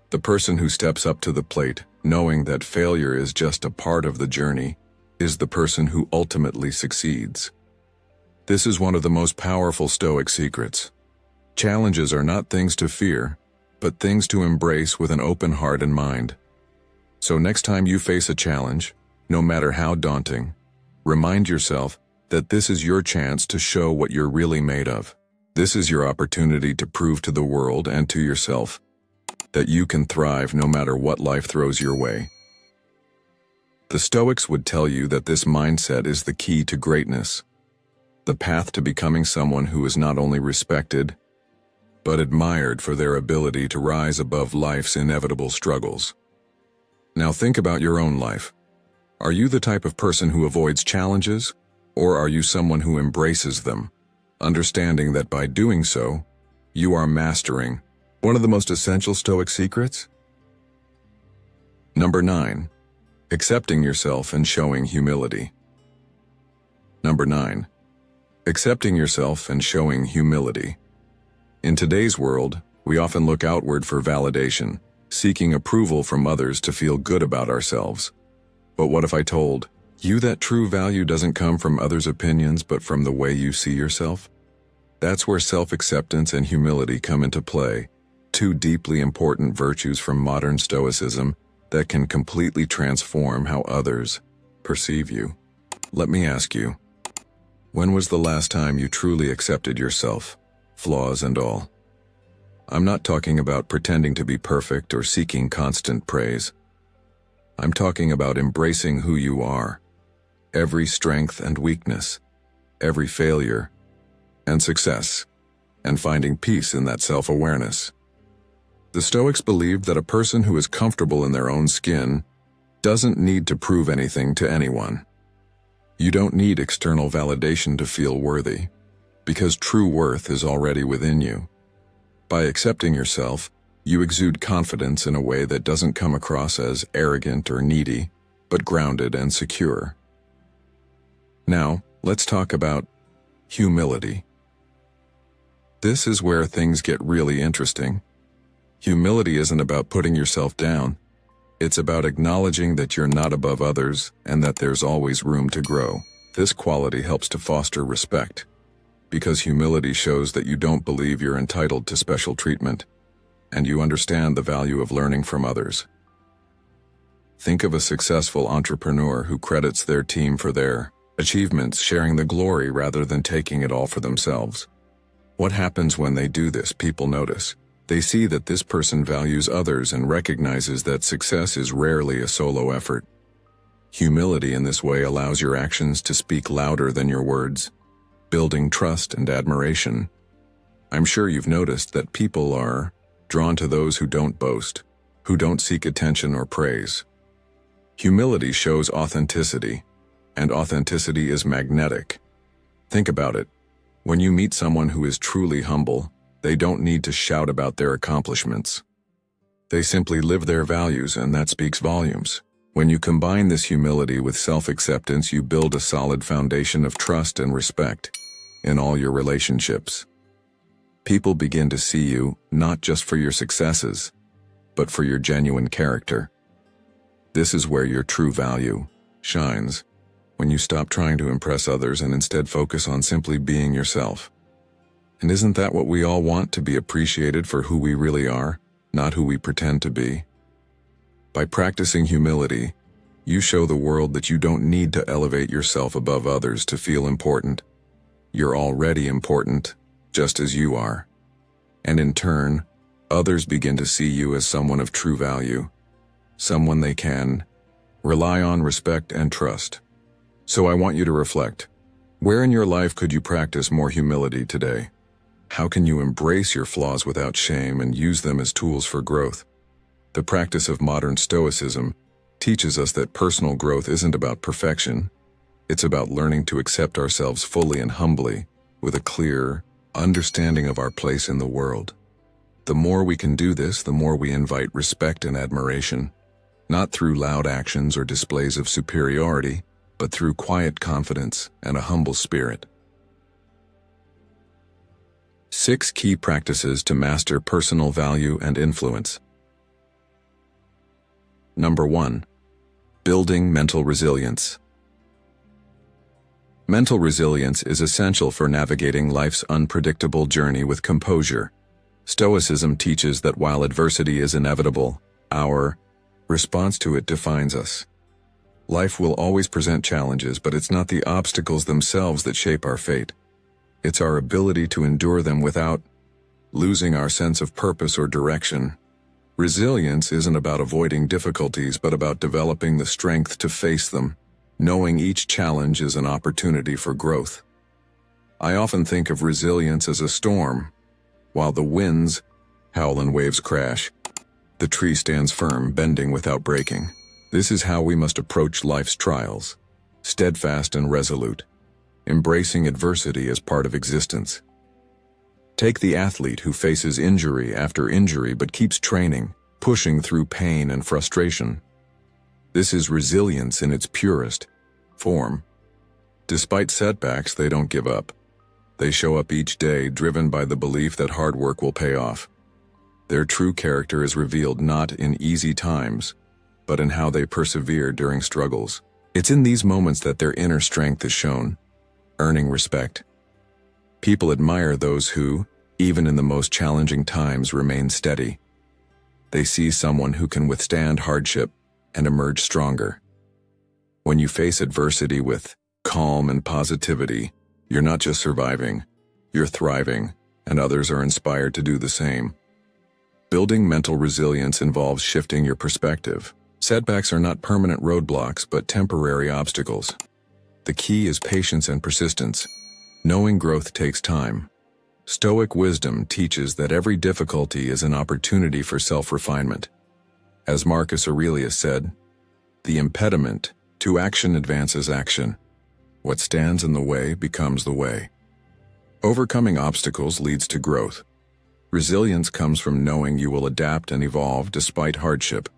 The person who steps up to the plate, knowing that failure is just a part of the journey, is the person who ultimately succeeds. This is one of the most powerful Stoic secrets. Challenges are not things to fear, but things to embrace with an open heart and mind. So next time you face a challenge, no matter how daunting, remind yourself that this is your chance to show what you're really made of. This is your opportunity to prove to the world and to yourself that you can thrive no matter what life throws your way. The Stoics would tell you that this mindset is the key to greatness, the path to becoming someone who is not only respected, but admired for their ability to rise above life's inevitable struggles. Now think about your own life. Are you the type of person who avoids challenges, or are you someone who embraces them, understanding that by doing so, you are mastering one of the most essential Stoic secrets? Number 9. Accepting yourself and showing humility. Number 9. Accepting yourself and showing humility. In today's world, we often look outward for validation, seeking approval from others to feel good about ourselves. But what if I told you that true value doesn't come from others' opinions, but from the way you see yourself? That's where self-acceptance and humility come into play, two deeply important virtues from modern Stoicism that can completely transform how others perceive you. Let me ask you, when was the last time you truly accepted yourself, flaws and all? I'm not talking about pretending to be perfect or seeking constant praise. I'm talking about embracing who you are, every strength and weakness, every failure and success, and finding peace in that self-awareness. The Stoics believed that a person who is comfortable in their own skin doesn't need to prove anything to anyone. You don't need external validation to feel worthy, because true worth is already within you. By accepting yourself, you exude confidence in a way that doesn't come across as arrogant or needy, but grounded and secure. Now, let's talk about humility. This is where things get really interesting. Humility isn't about putting yourself down. It's about acknowledging that you're not above others and that there's always room to grow. This quality helps to foster respect, because humility shows that you don't believe you're entitled to special treatment, and you understand the value of learning from others. Think of a successful entrepreneur who credits their team for their achievements, sharing the glory rather than taking it all for themselves. What happens when they do this? People notice. They see that this person values others and recognizes that success is rarely a solo effort. Humility in this way allows your actions to speak louder than your words, building trust and admiration. I'm sure you've noticed that people are drawn to those who don't boast, who don't seek attention or praise. Humility shows authenticity, and authenticity is magnetic. Think about it. When you meet someone who is truly humble, they don't need to shout about their accomplishments. They simply live their values, and that speaks volumes. When you combine this humility with self-acceptance, you build a solid foundation of trust and respect in all your relationships. People begin to see you not just for your successes, but for your genuine character. This is where your true value shines, when you stop trying to impress others and instead focus on simply being yourself. And isn't that what we all want, to be appreciated for who we really are, not who we pretend to be? By practicing humility, you show the world that you don't need to elevate yourself above others to feel important. You're already important, just as you are. And in turn, others begin to see you as someone of true value, someone they can rely on, respect, and trust. So I want you to reflect. Where in your life could you practice more humility today? How can you embrace your flaws without shame and use them as tools for growth? The practice of modern Stoicism teaches us that personal growth isn't about perfection. It's about learning to accept ourselves fully and humbly, with a clear understanding of our place in the world. The more we can do this, the more we invite respect and admiration, not through loud actions or displays of superiority, but through quiet confidence and a humble spirit. 6 key practices to master personal value and influence. Number 1. Building mental resilience. Mental resilience is essential for navigating life's unpredictable journey with composure. Stoicism teaches that while adversity is inevitable, our response to it defines us. Life will always present challenges, but it's not the obstacles themselves that shape our fate. It's our ability to endure them without losing our sense of purpose or direction. Resilience isn't about avoiding difficulties, but about developing the strength to face them, knowing each challenge is an opportunity for growth. I often think of resilience as a storm. While the winds howl and waves crash, the tree stands firm, bending without breaking. This is how we must approach life's trials, steadfast and resolute, embracing adversity as part of existence. Take the athlete who faces injury after injury but keeps training, pushing through pain and frustration. This is resilience in its purest form. Despite setbacks, they don't give up. They show up each day, driven by the belief that hard work will pay off. Their true character is revealed not in easy times, but in how they persevere during struggles. It's in these moments that their inner strength is shown, earning respect. People admire those who, even in the most challenging times, remain steady. They see someone who can withstand hardship, and emerge stronger. When you face adversity with calm and positivity, you're not just surviving, you're thriving, and others are inspired to do the same. Building mental resilience involves shifting your perspective. Setbacks are not permanent roadblocks, but temporary obstacles. The key is patience and persistence. Knowing growth takes time. Stoic wisdom teaches that every difficulty is an opportunity for self-refinement. As Marcus Aurelius said, "The impediment to action advances action. What stands in the way becomes the way." Overcoming obstacles leads to growth. Resilience comes from knowing you will adapt and evolve despite hardship.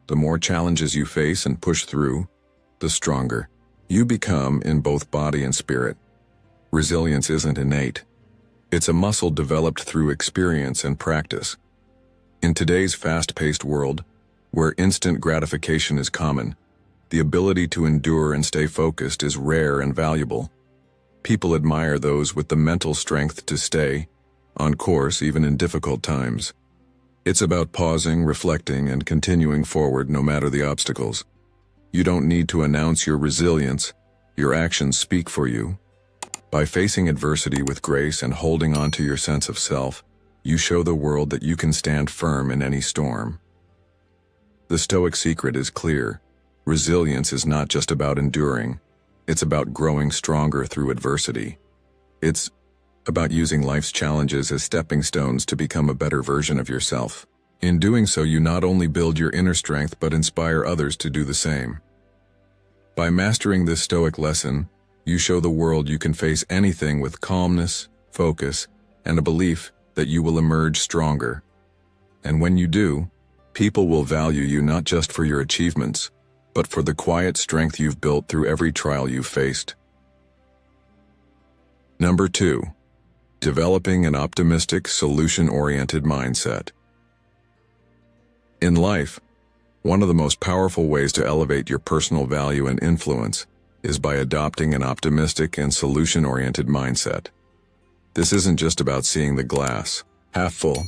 The more challenges you face and push through, the stronger you become in both body and spirit. Resilience isn't innate. It's a muscle developed through experience and practice. In today's fast-paced world, where instant gratification is common, the ability to endure and stay focused is rare and valuable. People admire those with the mental strength to stay on course even in difficult times. It's about pausing, reflecting, and continuing forward no matter the obstacles. You don't need to announce your resilience. Your actions speak for you. By facing adversity with grace and holding on to your sense of self, you show the world that you can stand firm in any storm. The Stoic secret is clear. Resilience is not just about enduring. It's about growing stronger through adversity. It's about using life's challenges as stepping stones to become a better version of yourself. In doing so, you not only build your inner strength but inspire others to do the same. By mastering this Stoic lesson, you show the world you can face anything with calmness, focus, and a belief that you will emerge stronger. And when you do, people will value you not just for your achievements, but for the quiet strength you've built through every trial you've faced. Number 2. Developing an optimistic, solution-oriented mindset. In life, one of the most powerful ways to elevate your personal value and influence is by adopting an optimistic and solution-oriented mindset. This isn't just about seeing the glass half full.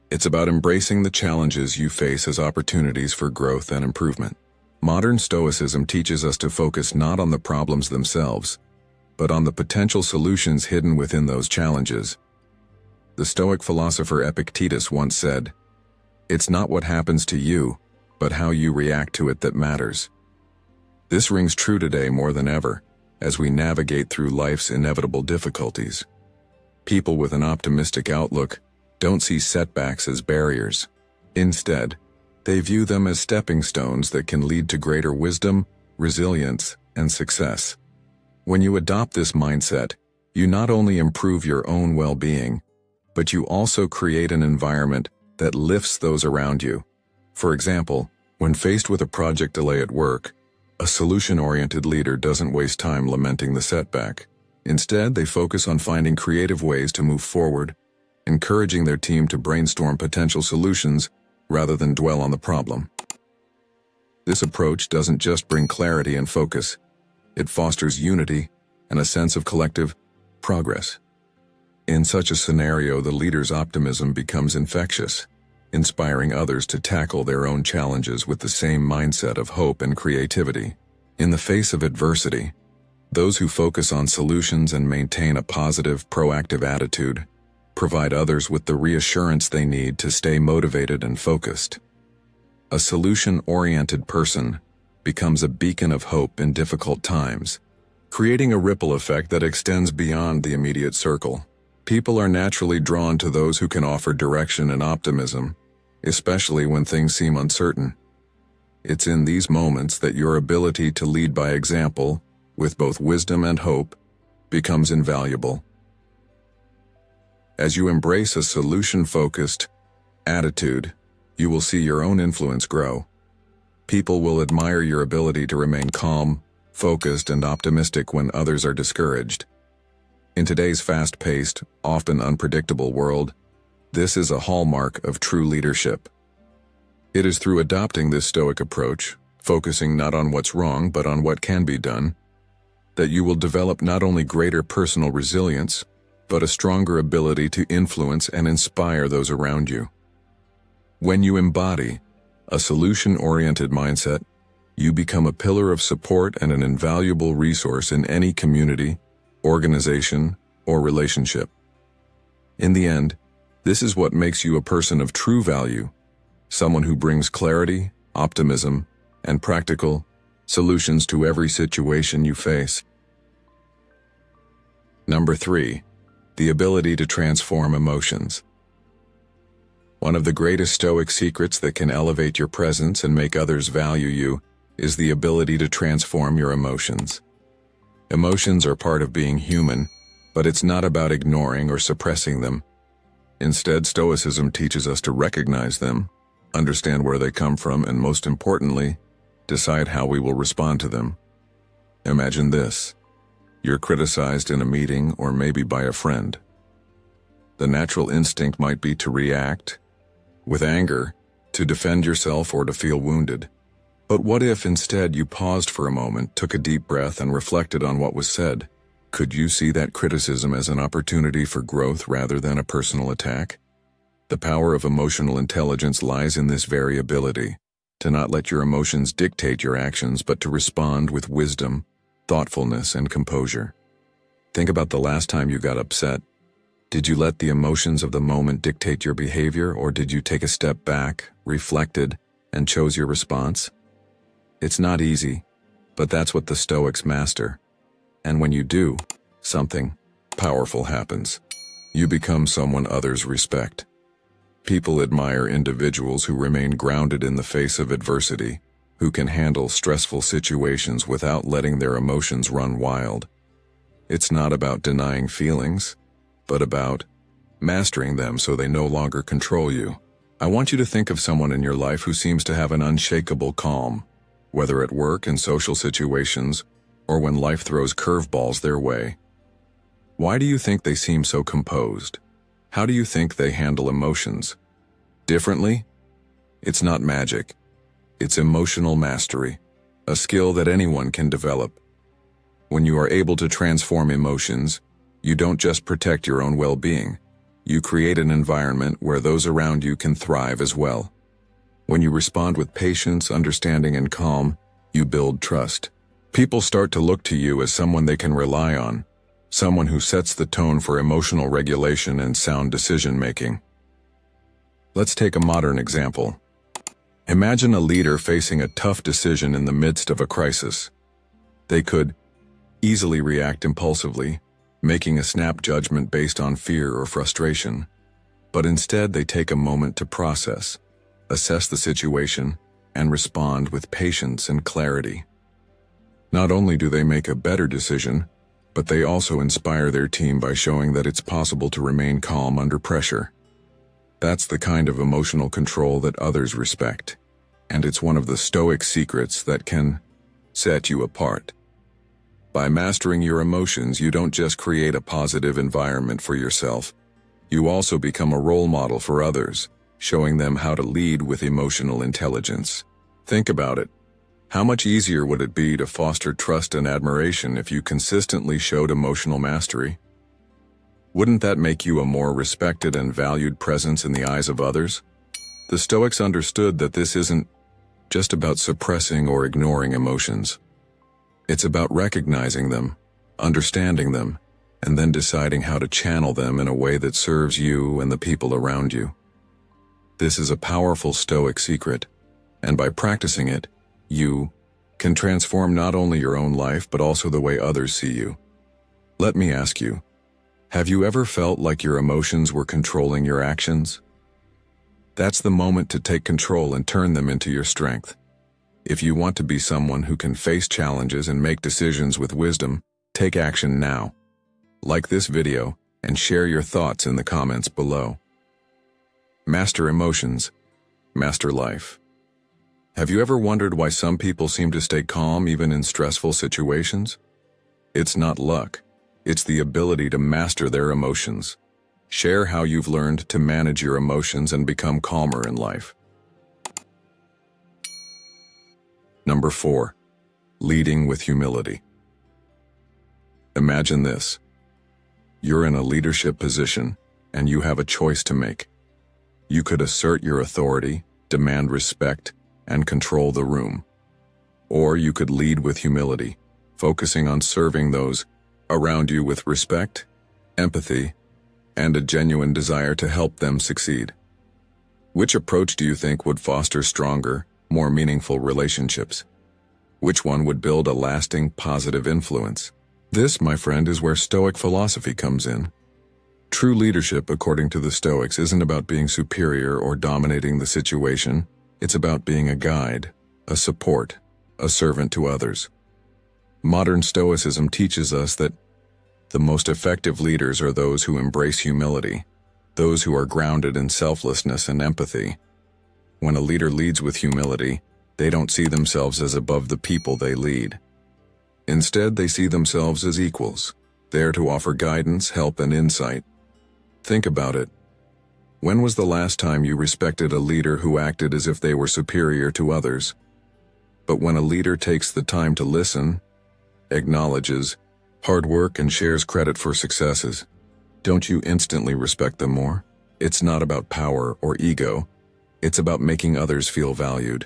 It's about embracing the challenges you face as opportunities for growth and improvement. Modern Stoicism teaches us to focus not on the problems themselves, but on the potential solutions hidden within those challenges. The Stoic philosopher Epictetus once said, "It's not what happens to you, but how you react to it that matters." This rings true today more than ever, as we navigate through life's inevitable difficulties. People with an optimistic outlook don't see setbacks as barriers. Instead, they view them as stepping stones that can lead to greater wisdom, resilience, and success. When you adopt this mindset, you not only improve your own well-being, but you also create an environment that lifts those around you. For example, when faced with a project delay at work, a solution-oriented leader doesn't waste time lamenting the setback. Instead, they focus on finding creative ways to move forward, encouraging their team to brainstorm potential solutions rather than dwell on the problem. This approach doesn't just bring clarity and focus, it fosters unity and a sense of collective progress. In such a scenario, the leader's optimism becomes infectious, inspiring others to tackle their own challenges with the same mindset of hope and creativity. In the face of adversity, those who focus on solutions and maintain a positive, proactive attitude provide others with the reassurance they need to stay motivated and focused. A solution-oriented person becomes a beacon of hope in difficult times, creating a ripple effect that extends beyond the immediate circle. People are naturally drawn to those who can offer direction and optimism, especially when things seem uncertain. It's in these moments that your ability to lead by example, with both wisdom and hope, becomes invaluable. As you embrace a solution-focused attitude, you will see your own influence grow. People will admire your ability to remain calm, focused, and optimistic when others are discouraged. In today's fast-paced, often unpredictable world, this is a hallmark of true leadership. It is through adopting this Stoic approach, focusing not on what's wrong but on what can be done, that you will develop not only greater personal resilience, but a stronger ability to influence and inspire those around you. When you embody a solution-oriented mindset, you become a pillar of support and an invaluable resource in any community, organization, or relationship. In the end, this is what makes you a person of true value, someone who brings clarity, optimism, and practical solutions to every situation you face. Number 3, the ability to transform emotions. One of the greatest Stoic secrets that can elevate your presence and make others value you is the ability to transform your emotions. Emotions are part of being human, but it's not about ignoring or suppressing them. Instead, Stoicism teaches us to recognize them, understand where they come from, and most importantly, decide how we will respond to them. Imagine this. You're criticized in a meeting or maybe by a friend. The natural instinct might be to react with anger, to defend yourself, or to feel wounded. But what if instead you paused for a moment, took a deep breath, and reflected on what was said? Could you see that criticism as an opportunity for growth rather than a personal attack? The power of emotional intelligence lies in this very ability, to not let your emotions dictate your actions, but to respond with wisdom, thoughtfulness, and composure. Think about the last time you got upset. Did you let the emotions of the moment dictate your behavior, or did you take a step back, reflected, and chose your response? It's not easy, but that's what the Stoics master. And when you do, something powerful happens. You become someone others respect. People admire individuals who remain grounded in the face of adversity, who can handle stressful situations without letting their emotions run wild. It's not about denying feelings, but about mastering them so they no longer control you. I want you to think of someone in your life who seems to have an unshakable calm, whether at work, in social situations, or when life throws curveballs their way. Why do you think they seem so composed? How do you think they handle emotions? Differently? It's not magic. It's emotional mastery, a skill that anyone can develop. When you are able to transform emotions, you don't just protect your own well-being. You create an environment where those around you can thrive as well. When you respond with patience, understanding, and calm, you build trust. People start to look to you as someone they can rely on, someone who sets the tone for emotional regulation and sound decision-making. Let's take a modern example. Imagine a leader facing a tough decision in the midst of a crisis. They could easily react impulsively, making a snap judgment based on fear or frustration. But instead, they take a moment to process, assess the situation, and respond with patience and clarity. Not only do they make a better decision, but they also inspire their team by showing that it's possible to remain calm under pressure. That's the kind of emotional control that others respect, and it's one of the Stoic secrets that can set you apart. By mastering your emotions, you don't just create a positive environment for yourself, you also become a role model for others, showing them how to lead with emotional intelligence. Think about it. How much easier would it be to foster trust and admiration if you consistently showed emotional mastery? Wouldn't that make you a more respected and valued presence in the eyes of others? The Stoics understood that this isn't just about suppressing or ignoring emotions. It's about recognizing them, understanding them, and then deciding how to channel them in a way that serves you and the people around you. This is a powerful Stoic secret, and by practicing it, you can transform not only your own life but also the way others see you. Let me ask you, have you ever felt like your emotions were controlling your actions? That's the moment to take control and turn them into your strength. If you want to be someone who can face challenges and make decisions with wisdom, take action now. Like this video and share your thoughts in the comments below. Master emotions, master life. Have you ever wondered why some people seem to stay calm even in stressful situations? It's not luck. It's the ability to master their emotions. Share how you've learned to manage your emotions and become calmer in life. Number 4, leading with humility. Imagine this. You're in a leadership position, and you have a choice to make. You could assert your authority, demand respect, and control the room. Or you could lead with humility, focusing on serving those around you with respect, empathy, and a genuine desire to help them succeed. Which approach do you think would foster stronger, more meaningful relationships? Which one would build a lasting, positive influence? This, my friend, is where Stoic philosophy comes in. True leadership, according to the Stoics, isn't about being superior or dominating the situation. It's about being a guide, a support, a servant to others. Modern Stoicism teaches us that the most effective leaders are those who embrace humility, those who are grounded in selflessness and empathy. When a leader leads with humility, they don't see themselves as above the people they lead. Instead, they see themselves as equals, there to offer guidance, help, and insight. Think about it. When was the last time you respected a leader who acted as if they were superior to others? But when a leader takes the time to listen, acknowledges hard work, and shares credit for successes, don't you instantly respect them more? It's not about power or ego. It's about making others feel valued.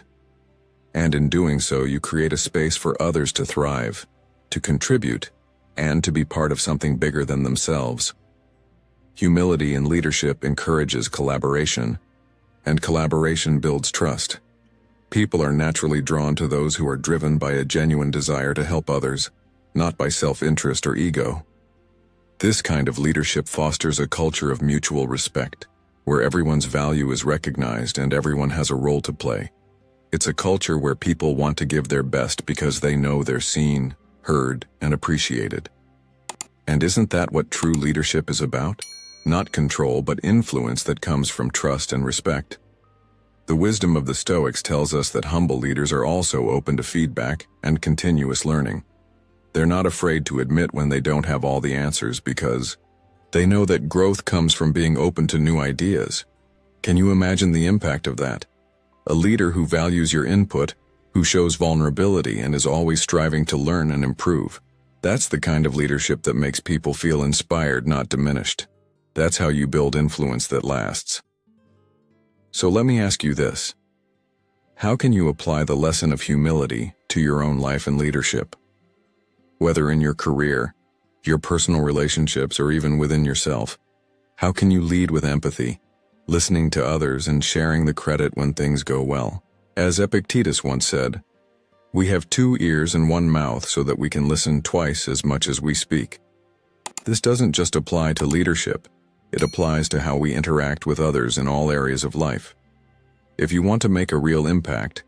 And in doing so, you create a space for others to thrive, to contribute, and to be part of something bigger than themselves. Humility in leadership encourages collaboration, and collaboration builds trust. People are naturally drawn to those who are driven by a genuine desire to help others, not by self-interest or ego. This kind of leadership fosters a culture of mutual respect, where everyone's value is recognized and everyone has a role to play. It's a culture where people want to give their best because they know they're seen, heard, and appreciated. And isn't that what true leadership is about? Not control, but influence that comes from trust and respect. The wisdom of the Stoics tells us that humble leaders are also open to feedback and continuous learning. They're not afraid to admit when they don't have all the answers because they know that growth comes from being open to new ideas. Can you imagine the impact of that? A leader who values your input, who shows vulnerability and is always striving to learn and improve. That's the kind of leadership that makes people feel inspired, not diminished. That's how you build influence that lasts. So let me ask you this. How can you apply the lesson of humility to your own life and leadership? Whether in your career, your personal relationships, or even within yourself, how can you lead with empathy, listening to others and sharing the credit when things go well? As Epictetus once said, "We have 2 ears and 1 mouth so that we can listen twice as much as we speak." This doesn't just apply to leadership, it applies to how we interact with others in all areas of life. If you want to make a real impact,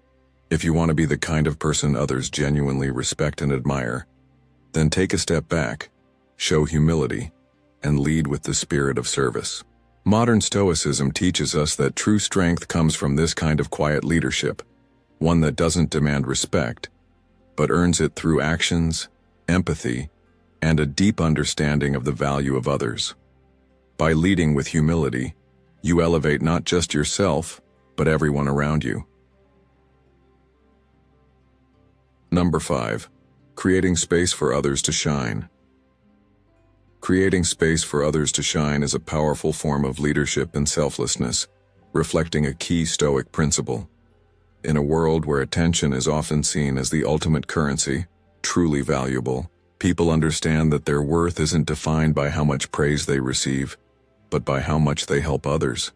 if you want to be the kind of person others genuinely respect and admire, then take a step back, show humility, and lead with the spirit of service. Modern Stoicism teaches us that true strength comes from this kind of quiet leadership, one that doesn't demand respect, but earns it through actions, empathy, and a deep understanding of the value of others. By leading with humility, you elevate not just yourself, but everyone around you. Number 5. Creating space for others to shine. Creating space for others to shine is a powerful form of leadership and selflessness, reflecting a key Stoic principle. In a world where attention is often seen as the ultimate currency, truly valuable, people understand that their worth isn't defined by how much praise they receive, but by how much they help others.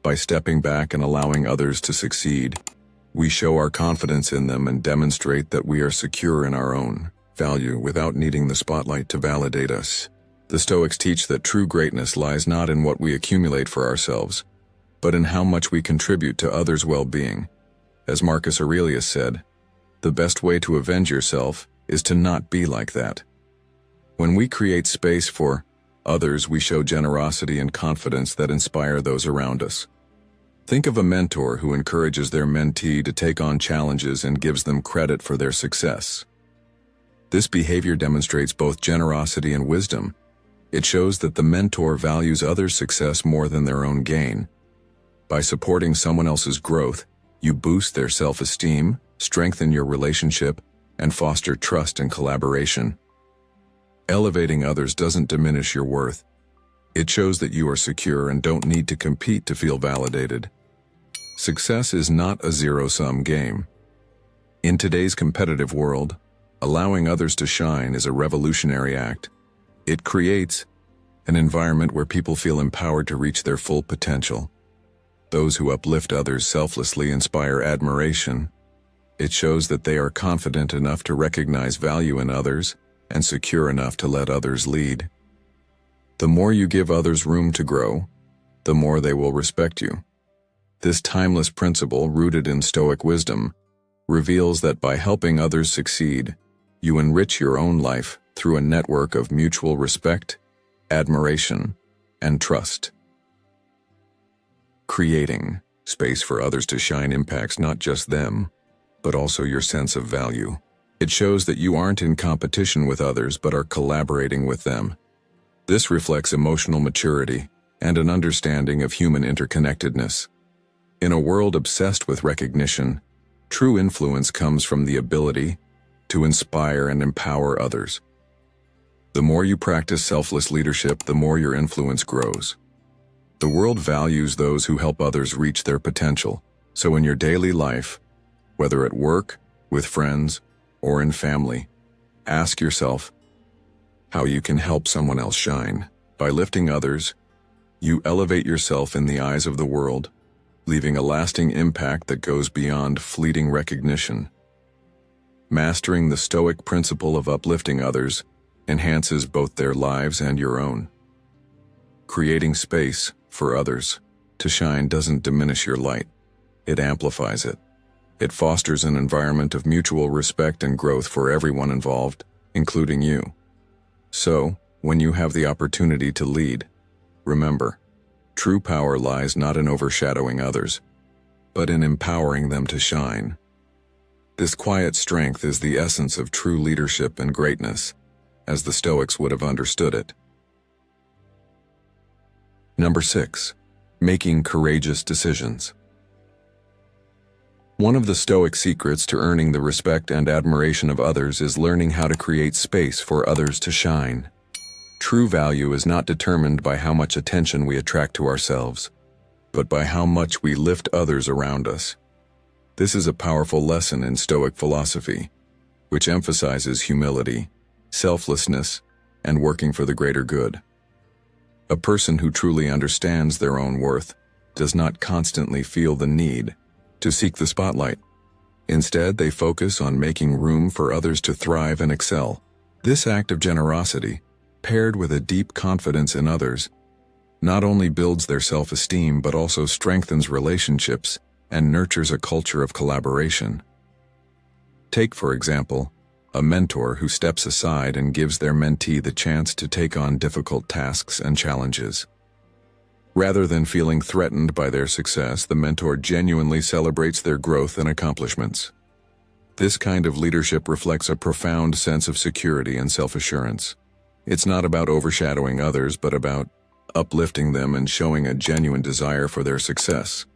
By stepping back and allowing others to succeed, we show our confidence in them and demonstrate that we are secure in our own value without needing the spotlight to validate us. The Stoics teach that true greatness lies not in what we accumulate for ourselves, but in how much we contribute to others' well-being. As Marcus Aurelius said, "The best way to avenge yourself is to not be like that." When we create space for others, we show generosity and confidence that inspire those around us. Think of a mentor who encourages their mentee to take on challenges and gives them credit for their success. This behavior demonstrates both generosity and wisdom. It shows that the mentor values others' success more than their own gain. By supporting someone else's growth, you boost their self-esteem, strengthen your relationship, and foster trust and collaboration. Elevating others doesn't diminish your worth. It shows that you are secure and don't need to compete to feel validated. Success is not a zero-sum game. In today's competitive world, allowing others to shine is a revolutionary act. It creates an environment where people feel empowered to reach their full potential. Those who uplift others selflessly inspire admiration. It shows that they are confident enough to recognize value in others and secure enough to let others lead. The more you give others room to grow, the more they will respect you. This timeless principle, rooted in Stoic wisdom, reveals that by helping others succeed, you enrich your own life through a network of mutual respect, admiration, and trust. Creating space for others to shine impacts not just them, but also your sense of value. It shows that you aren't in competition with others but are collaborating with them. This reflects emotional maturity and an understanding of human interconnectedness. In a world obsessed with recognition, true influence comes from the ability to inspire and empower others. The more you practice selfless leadership, the more your influence grows. The world values those who help others reach their potential, so in your daily life, whether at work, with friends, or in family, ask yourself how you can help someone else shine. By lifting others, you elevate yourself in the eyes of the world, leaving a lasting impact that goes beyond fleeting recognition. Mastering the Stoic principle of uplifting others enhances both their lives and your own. Creating space for others to shine doesn't diminish your light, it amplifies it. It fosters an environment of mutual respect and growth for everyone involved, including you. So, when you have the opportunity to lead, remember, true power lies not in overshadowing others, but in empowering them to shine. This quiet strength is the essence of true leadership and greatness, as the Stoics would have understood it. Number 6. Making courageous decisions. One of the Stoic secrets to earning the respect and admiration of others is learning how to create space for others to shine. True value is not determined by how much attention we attract to ourselves, but by how much we lift others around us. This is a powerful lesson in Stoic philosophy, which emphasizes humility, selflessness, and working for the greater good. A person who truly understands their own worth does not constantly feel the need to seek the spotlight. Instead, they focus on making room for others to thrive and excel. This act of generosity, paired with a deep confidence in others, not only builds their self-esteem but also strengthens relationships and nurtures a culture of collaboration. Take, for example, a mentor who steps aside and gives their mentee the chance to take on difficult tasks and challenges. Rather than feeling threatened by their success, the mentor genuinely celebrates their growth and accomplishments. This kind of leadership reflects a profound sense of security and self-assurance. It's not about overshadowing others, but about uplifting them and showing a genuine desire for their success.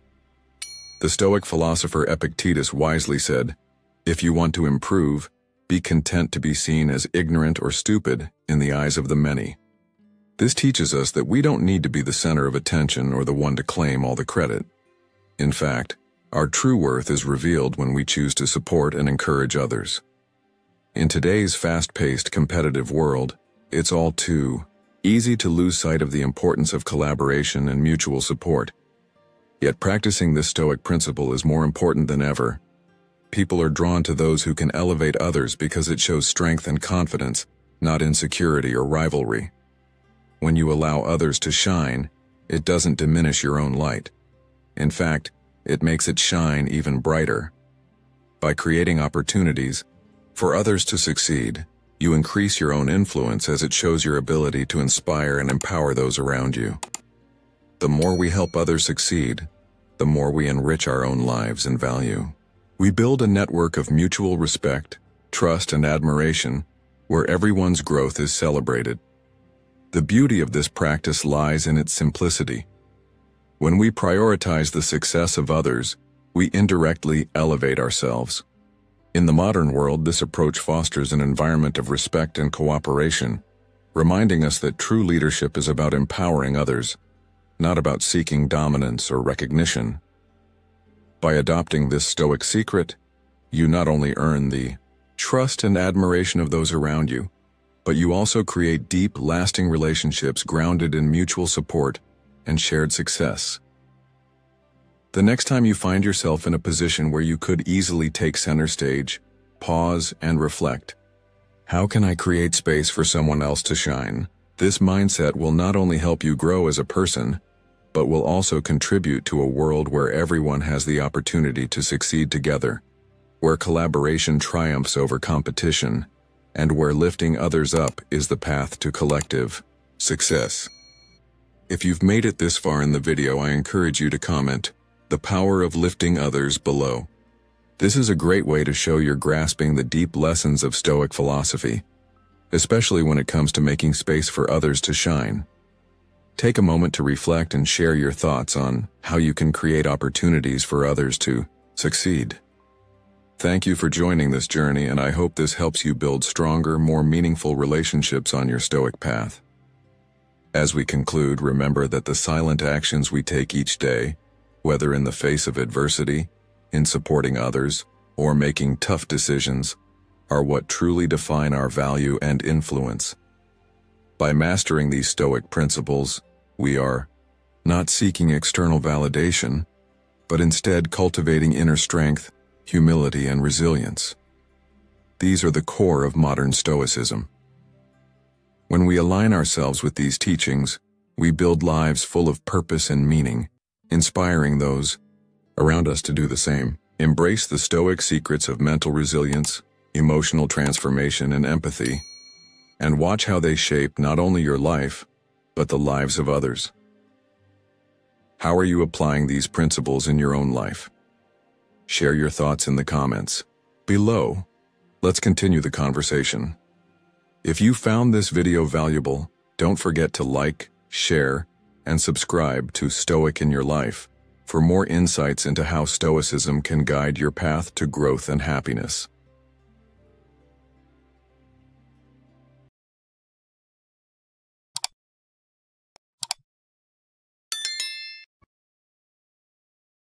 The Stoic philosopher Epictetus wisely said, "If you want to improve, be content to be seen as ignorant or stupid in the eyes of the many." This teaches us that we don't need to be the center of attention or the one to claim all the credit. In fact, our true worth is revealed when we choose to support and encourage others. In today's fast-paced, competitive world, it's all too easy to lose sight of the importance of collaboration and mutual support. Yet practicing this Stoic principle is more important than ever. People are drawn to those who can elevate others because it shows strength and confidence, not insecurity or rivalry. When you allow others to shine, it doesn't diminish your own light. In fact, it makes it shine even brighter. By creating opportunities for others to succeed, you increase your own influence as it shows your ability to inspire and empower those around you. The more we help others succeed, the more we enrich our own lives and value. We build a network of mutual respect, trust, and admiration where everyone's growth is celebrated. The beauty of this practice lies in its simplicity. When we prioritize the success of others, we indirectly elevate ourselves. In the modern world, this approach fosters an environment of respect and cooperation, reminding us that true leadership is about empowering others, not about seeking dominance or recognition. By adopting this Stoic secret, you not only earn the trust and admiration of those around you, but you also create deep, lasting relationships grounded in mutual support and shared success. The next time you find yourself in a position where you could easily take center stage, pause and reflect. How can I create space for someone else to shine? This mindset will not only help you grow as a person, but will also contribute to a world where everyone has the opportunity to succeed together, where collaboration triumphs over competition, and where lifting others up is the path to collective success. If you've made it this far in the video, I encourage you to comment the power of lifting others below. This is a great way to show you're grasping the deep lessons of Stoic philosophy, especially when it comes to making space for others to shine. Take a moment to reflect and share your thoughts on how you can create opportunities for others to succeed. Thank you for joining this journey, and I hope this helps you build stronger, more meaningful relationships on your Stoic path. As we conclude, remember that the silent actions we take each day, whether in the face of adversity, in supporting others, or making tough decisions, are what truly define our value and influence. By mastering these Stoic principles, we are not seeking external validation, but instead cultivating inner strength, humility, and resilience. These are the core of modern Stoicism. When we align ourselves with these teachings, we build lives full of purpose and meaning, inspiring those around us to do the same. Embrace the Stoic secrets of mental resilience, emotional transformation, and empathy, and watch how they shape not only your life, but the lives of others. How are you applying these principles in your own life? Share your thoughts in the comments below. Let's continue the conversation. If you found this video valuable, don't forget to like, share, and subscribe to Stoic in Your Life for more insights into how Stoicism can guide your path to growth and happiness.